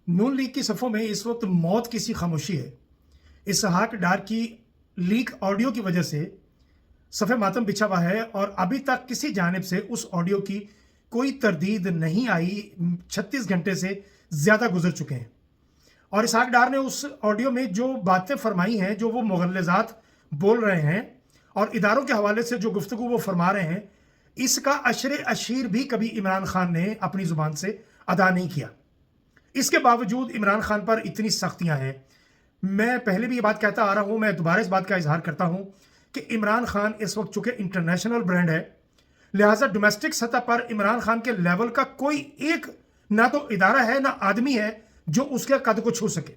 नून league की सफ़ों में इस वक्त मौत की सी खामोशी है। इसहाक डार की लीक ऑडियो की वजह से सफ़े मातम बिछा हुआ है और अभी तक किसी जानिब से उस ऑडियो की कोई तरदीद नहीं आई। 36 घंटे से ज़्यादा गुजर चुके हैं और इसहाक डार ने उस ऑडियो में जो बातें फरमाई हैं, जो वो मुग़ल्लज़ात बोल रहे हैं और इदारों के हवाले से जो गुफ्तगू वो फरमा रहे हैं, इसका अशर अशीर भी कभी इमरान खान ने अपनी ज़ुबान से अदा नहीं किया। इसके बावजूद इमरान खान पर इतनी सख्तियां हैं। मैं पहले भी ये बात कहता आ रहा हूं, मैं दोबारा इस बात का इजहार करता हूं कि इमरान खान इस वक्त चूंकि इंटरनेशनल ब्रांड है, लिहाजा डोमेस्टिक सतह पर इमरान खान के लेवल का कोई एक ना तो इदारा है ना आदमी है जो उसके कद को छू सके।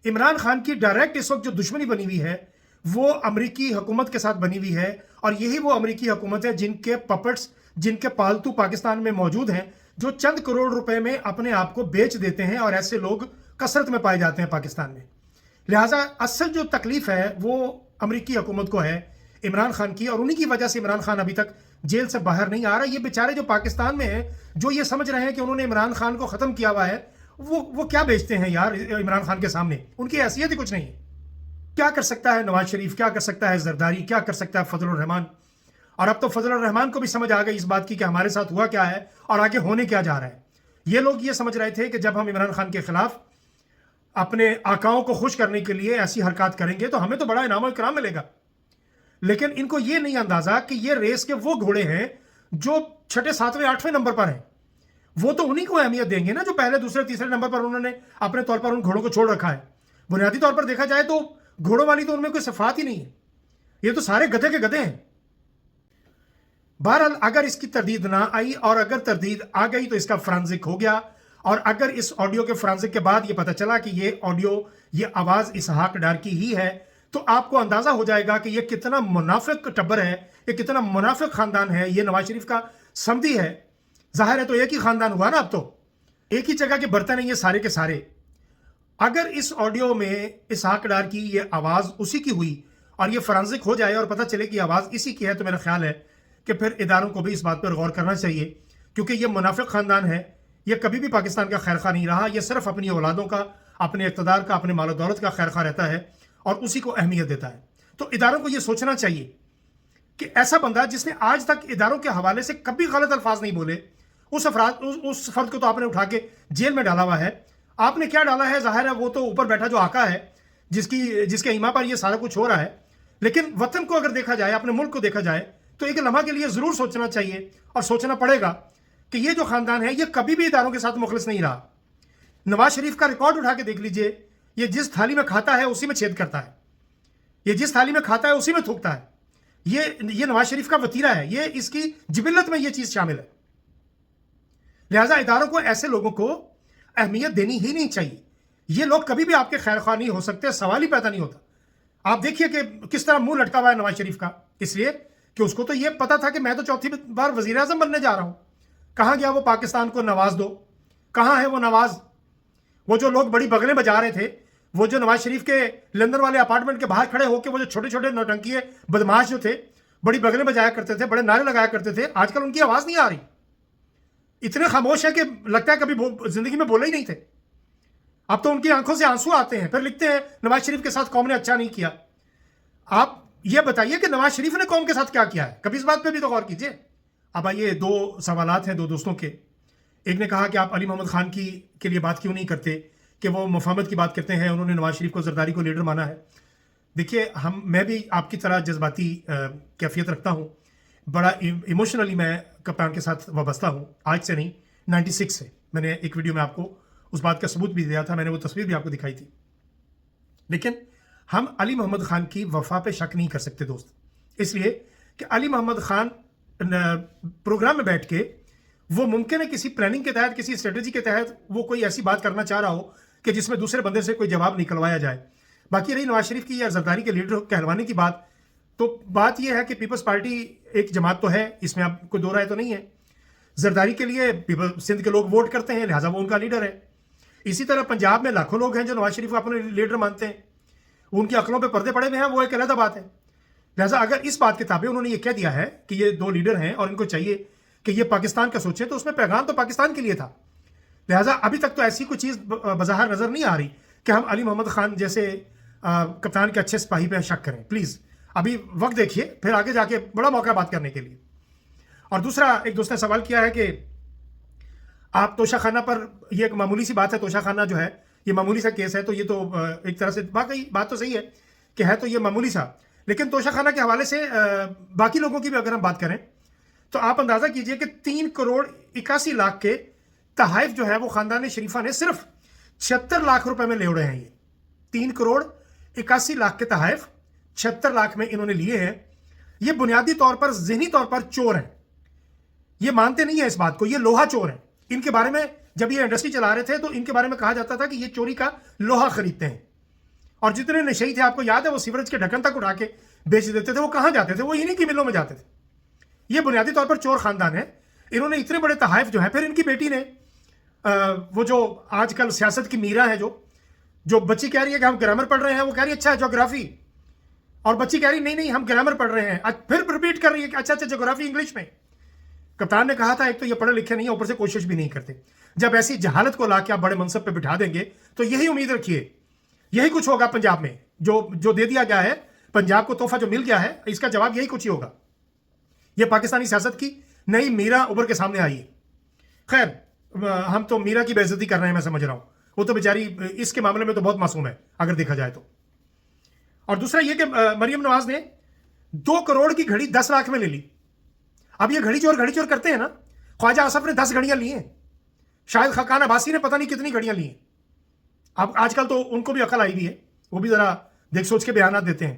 इमरान खान की डायरेक्ट इस वक्त जो दुश्मनी बनी हुई है वो अमरीकी हुकूमत के साथ बनी हुई है और यही वो अमरीकी हुकूमत है जिनके पपट्स, जिनके पालतू पाकिस्तान में मौजूद हैं, जो चंद करोड़ रुपए में अपने आप को बेच देते हैं और ऐसे लोग कसरत में पाए जाते हैं पाकिस्तान में। लिहाजा असल जो तकलीफ है वो अमरीकी हुकूमत को है, इमरान खान की, और उन्हीं की वजह से इमरान खान अभी तक जेल से बाहर नहीं आ रहा। ये बेचारे जो पाकिस्तान में हैं, जो ये समझ रहे हैं कि उन्होंने इमरान खान को ख़त्म किया हुआ है, वो क्या बेचते हैं यार इमरान खान के सामने? उनकी हैसियत ही कुछ नहीं है। क्या कर सकता है नवाज शरीफ, क्या कर सकता है जरदारी, क्या कर सकता है फजलुर रहमान? और अब तो फजलुर रहमान को भी समझ आ गई इस बात की कि हमारे साथ हुआ क्या है और आगे होने क्या जा रहा है। ये लोग ये समझ रहे थे कि जब हम इमरान खान के खिलाफ अपने आकाओं को खुश करने के लिए ऐसी हरकत करेंगे तो हमें तो बड़ा इनाम और इकराम मिलेगा। लेकिन इनको ये नहीं अंदाजा कि ये रेस के वो घोड़े हैं जो 6, 7, 8वें नंबर पर हैं। वो तो उन्हीं को अहमियत देंगे ना जो पहले, दूसरे, तीसरे नंबर पर उन्होंने अपने तौर पर उन घोड़ों को छोड़ रखा है। बुनियादी तौर पर देखा जाए तो घोड़ों वाली तो उनमें कोई सिफात ही नहीं है। ये तो सारे गधे के गधे हैं। बहरहाल अगर इसकी तरदीद ना आई और अगर तरदीद आ गई तो इसका फ्रांसिक हो गया, और अगर इस ऑडियो के फ्रांसिक के बाद ये पता चला कि ये ऑडियो, ये आवाज़ इसहाक डार की ही है, तो आपको अंदाज़ा हो जाएगा कि ये कितना मुनाफिक टब्बर है, ये कितना मुनाफिक ख़ानदान है। ये नवाज शरीफ का समधी है। जाहिर है तो एक ही ख़ानदान हुआ ना, अब तो एक ही जगह के बर्तन हैं ये सारे के सारे। अगर इस ऑडियो में इसहाक डार की ये आवाज़ उसी की हुई और ये फ्रांसिक हो जाए और पता चले कि आवाज़ इसी की है, तो मेरा ख्याल है कि फिर इदारों को भी इस बात पर गौर करना चाहिए, क्योंकि ये मुनाफिक ख़ानदान है। ये कभी भी पाकिस्तान का खैर खा नहीं रहा। ये सिर्फ अपनी औलादों का, अपने इक़्तिदार का, अपने माल दौलत का खैर खा रहता है और उसी को अहमियत देता है। तो इदारों को ये सोचना चाहिए कि ऐसा बंदा जिसने आज तक इदारों के हवाले से कभी गलत अल्फाज नहीं बोले, उस फर्द को तो आपने उठा के जेल में डाला हुआ है। आपने क्या डाला है? जाहिर है वो तो ऊपर बैठा जो आका है, जिसके ईमा पर ये सारा कुछ हो रहा है। लेकिन वतन को अगर देखा जाए, अपने मुल्क को देखा जाए, तो एक लम्हा के लिए ज़रूर सोचना चाहिए और सोचना पड़ेगा कि ये जो ख़ानदान है ये कभी भी इदारों के साथ मुखलिस नहीं रहा। नवाज शरीफ का रिकॉर्ड उठा के देख लीजिए, ये जिस थाली में खाता है उसी में छेद करता है, ये जिस थाली में खाता है उसी में थूकता है। ये नवाज शरीफ का वतीरा है, ये इसकी जिबिल्लत में ये चीज़ शामिल है। लिहाजा इदारों को, ऐसे लोगों को अहमियत देनी ही नहीं चाहिए। ये लोग कभी भी आपके खैर ख्वाह नहीं हो सकते, सवाल ही पैदा नहीं होता। आप देखिए कि किस तरह मुंह लटका हुआ है नवाज शरीफ का, इसलिए कि उसको तो ये पता था कि मैं तो चौथी बार वजीर आजम बनने जा रहा हूं। कहां गया वो पाकिस्तान को नवाज दो? कहां है वो नवाज? वो जो लोग बड़ी बगलें बजा रहे थे, वो जो नवाज शरीफ के लंदन वाले अपार्टमेंट के बाहर खड़े होकर वो जो छोटे छोटे नौटंकी बदमाश जो थे, बड़ी बगलें बजाया करते थे, बड़े नारे लगाया करते थे, आजकल उनकी आवाज नहीं आ रही। इतने खामोश है कि लगता है कभी जिंदगी में बोले ही नहीं थे। अब तो उनकी आंखों से आंसू आते हैं, फिर लिखते हैं नवाज शरीफ के साथ कौम ने अच्छा नहीं किया। आप ये बताइए कि नवाज शरीफ ने कौम के साथ क्या किया है? कभी इस बात पे भी तो गौर कीजिए। अब आइए, दो सवालात हैं दो दोस्तों के। एक ने कहा कि आप अली मोहम्मद खान के लिए बात क्यों नहीं करते, कि वो मुफाहमत की बात करते हैं, उन्होंने नवाज शरीफ को जरदारी को लीडर माना है। देखिए, मैं भी आपकी तरह जज्बाती कैफियत रखता हूँ, बड़ा इमोशनली मैं कप्तान के साथ वाबस्ता हूँ। आज से नहीं, 96 से। मैंने एक वीडियो में आपको उस बात का सबूत भी दिया था, मैंने वो तस्वीर भी आपको दिखाई थी। लेकिन हम अली मोहम्मद खान की वफा पे शक नहीं कर सकते दोस्त, इसलिए कि अली मोहम्मद खान प्रोग्राम में बैठ के वो मुमकिन है किसी प्लानिंग के तहत, किसी स्ट्रेटजी के तहत वो कोई ऐसी बात करना चाह रहा हो कि जिसमें दूसरे बंदे से कोई जवाब निकलवाया जाए। बाकी रही नवाज शरीफ की या जरदारी के लीडर कहलवाने की बात, तो बात यह है कि पीपल्स पार्टी एक जमात तो है, इसमें आप कोई दो राय तो नहीं है। जरदारी के लिए सिंध के लोग वोट करते हैं, लिहाजा वो उनका लीडर है। इसी तरह पंजाब में लाखों लोग हैं जो नवाज शरीफ को अपने लीडर मानते हैं, उनकी अकलों पे पर्दे पड़े हुए हैं, वो एक अलग बात है। लिहाजा अगर इस बात के ताबे उन्होंने ये कह दिया है कि ये दो लीडर हैं और इनको चाहिए कि ये पाकिस्तान का सोचें, तो उसमें पैगाम तो पाकिस्तान के लिए था। لہٰذا ابھی تک تو ایسی کوئی چیز بظاہر نظر نہیں آ رہی کہ ہم علی محمد خان جیسے کپتان کے اچھے سپاہی پہ شک کریں. پلیز ابھی وقت دیکھیے، پھر آگے جا کے بڑا موقع بات کرنے کے لیے. اور دوسرا، ایک دوست نے سوال کیا ہے کہ آپ توشہ خانہ پر، یہ ایک معمولی سی بات ہے، توشہ خانہ جو ہے یہ معمولی سا کیس ہے، تو یہ تو ایک طرح سے واقعی بات تو صحیح ہے کہ ہے تو یہ معمولی سا، لیکن توشہ خانہ کے حوالے سے باقی لوگوں کی بھی اگر ہم بات کریں تو آپ اندازہ کیجئے کہ 3,81,00,000 کے تحائف جو ہے وہ خاندان شریفہ نے صرف 76 لاکھ روپے میں لے اڑے ہیں. یہ 3,81,00,000 کے تحائف 76 لاکھ میں انہوں نے لیے ہیں. یہ بنیادی طور پر ذہنی طور پر چور ہیں، یہ مانتے نہیں ہیں اس بات کو، یہ لوہا چور ہیں. ان کے بارے میں جب یہ انڈسٹری چلا رہے تھے تو ان کے بارے میں کہا جاتا تھا کہ یہ چوری کا لوہا خریدتے ہیں. اور جتنے نشئی تھے، آپ کو یاد ہے، وہ سیوریج کے ڈھکن تک اٹھا کے بیچ دیتے تھے. وہ کہاں جاتے تھے؟ وہ انہی کی ملوں میں جاتے تھے. یہ بنیادی طور پر چور خاندان ہے. انہوں نے اتنے بڑے تحائف جو ہیں، پھر ان کی بیٹی نے وہ جو آج کل سیاست کی میرا ہے، جو بچی کہہ رہی ہے کہ ہم گرامر پڑھ رہے ہیں، وہ کہہ رہی ہے اچھا جغرافی، اور بچی کہہ رہی نہیں ہم گرامر پڑھ رہے ہیں. پھر ریپیٹ کر رہی ہے کہ اچھا جغرافی انگلش میں. کپتان نے کہا تھا ایک تو یہ پڑھے لکھے نہیں ہیں، اوپر سے کوشش بھی نہیں کرتے. جب ایسی جہالت کو لا کے آپ بڑے منصب پہ بٹھا دیں گے تو یہی امید رکھیے، یہی کچھ ہوگا پنجاب میں. جو دے دیا گیا ہے پنجاب کو، تحفہ جو مل گیا ہے، اس کا جواب یہی کچھ ہی ہوگا. یہ پاکستانی سیاست کی نئی میرا ابھر کے سامنے آئی ہے. خیر، ہم تو میرا کی بے عزتی کر رہے ہیں، میں سمجھ رہا ہوں. وہ تو بیچاری اس کے معاملے میں تو بہت معصوم ہے اگر دیکھا جائے تو. اور دوسرا یہ کہ مریم نواز نے 2 کروڑ کی گھڑی 10 لاکھ میں لے لی. اب یہ گھڑی چور کرتے ہیں نا. خواجہ آصف نے 10 گھڑیاں لی ہیں، شاید خاقان عباسی نے پتہ نہیں کتنی گھڑیاں لی ہیں. اب آج کل تو ان کو بھی عقل آئی ہوئی ہے، وہ بھی ذرا دیکھ سوچ کے بیانات دیتے ہیں.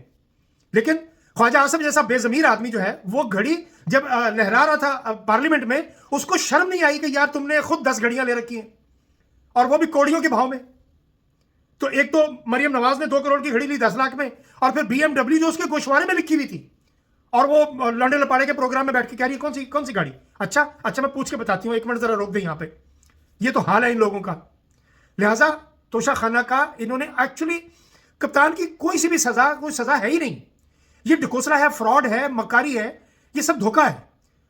لیکن خواجہ آصف جیسا بے ضمیر آدمی جو ہے، وہ گھڑی جب لہرا رہا تھا پارلیمنٹ میں، اس کو شرم نہیں آئی کہ یار تم نے خود 10 گھڑیاں لے رکھی ہیں، اور وہ بھی کوڑیوں کے بھاؤ میں. تو ایک تو مریم نواز نے 2 کروڑ کی گھڑی لی 10 لاکھ میں، اور پھر BMW جو اس کے گوشوارے میں لکھی ہوئی تھی، اور وہ لانڈے لپاڑے کے پروگرام میں بیٹھ کے کہہ رہی ہے کون سی گاڑی. اچھا میں پوچھ کے بتاتی ہوں، 1 منٹ ذرا روک دیں یہاں پہ. یہ تو حال ہے ان لوگوں کا. لہٰذا توشہ خانہ کا انہوں نے ایکچولی کپتان کی کوئی سی بھی کوئی سزا ہے ہی نہیں. یہ ڈکوسلا ہے، فراڈ ہے، مکاری ہے، یہ سب دھوکہ ہے.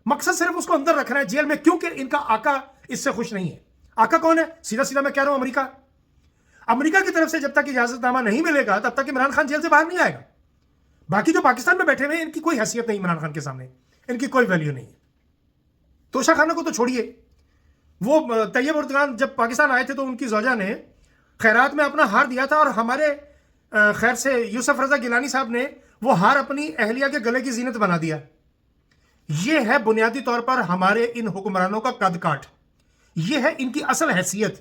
مقصد صرف اس کو اندر رکھنا ہے جیل میں، کیونکہ ان کا آقا اس سے خوش نہیں ہے. آقا کون ہے؟ سیدھا میں کہہ رہا ہوں، امریکہ کی طرف سے جب تک اجازت نامہ نہیں ملے گا تب تک عمران خان جیل سے باہر نہیں آئے گا. باقی جو پاکستان میں بیٹھے ہوئے ہیں، ان کی کوئی حیثیت نہیں عمران خان کے سامنے، ان کی کوئی ویلیو نہیں ہے. توشہ خانہ کو تو چھوڑیے، وہ طیب اردگان جب پاکستان آئے تھے تو ان کی زوجہ نے خیرات میں اپنا ہار دیا تھا، اور ہمارے خیر سے یوسف رضا گیلانی صاحب نے وہ ہار اپنی اہلیہ کے گلے کی زینت بنا دیا. یہ ہے بنیادی طور پر ہمارے ان حکمرانوں کا قد کاٹ، یہ ہے ان کی اصل حیثیت.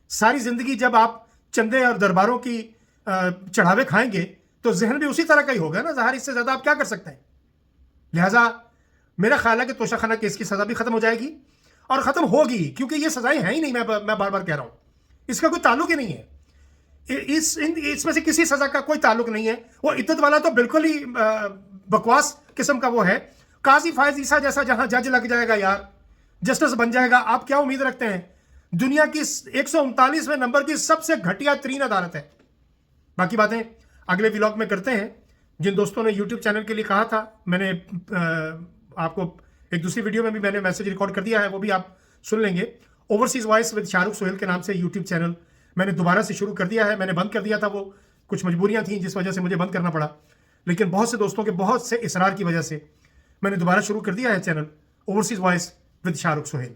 ساری زندگی جب آپ چندے اور درباروں کی چڑھاوے کھائیں گے تو ذہن بھی اسی طرح کا ہی ہوگا نا. ظاہر اس سے زیادہ آپ کیا کر سکتے ہیں. لہٰذا میرا خیال ہے کہ توشہ خانہ کیس کی سزا بھی ختم ہو جائے گی، اور ختم ہوگی، کیونکہ یہ سزائیں ہیں ہی نہیں. میں بار بار کہہ رہا ہوں، اس کا کوئی تعلق ہی نہیں ہے. اس میں سے کسی سزا کا کوئی تعلق نہیں ہے. وہ عدت والا تو بالکل ہی بکواس قسم کا وہ ہے. قاضی فائز عیسیٰ جیسا جہاں جج لگ جائے گا یار، جسٹس بن جائے گا، آپ کیا امید رکھتے ہیں؟ دنیا کی 139ویں نمبر کی سب سے گھٹیا ترین عدالت ہے. باقی باتیں اگلے ولاگ میں کرتے ہیں. جن دوستوں نے یوٹیوب چینل کے لیے کہا تھا، میں نے آپ کو ایک دوسری ویڈیو میں بھی میں نے میسج ریکارڈ کر دیا ہے، وہ بھی آپ سن لیں گے. Overseas voice with Shah Rukh Sohail کے نام سے یوٹیوب چینل میں نے دوبارہ سے شروع کر دیا ہے. میں نے بند کر دیا تھا، وہ کچھ مجبوریاں تھیں جس وجہ سے مجھے بند کرنا پڑا، لیکن بہت سے دوستوں کے بہت سے اصرار کی وجہ سے میں نے دوبارہ شروع کر دیا ہے channel overseas voice with Shah Rukh Sohail.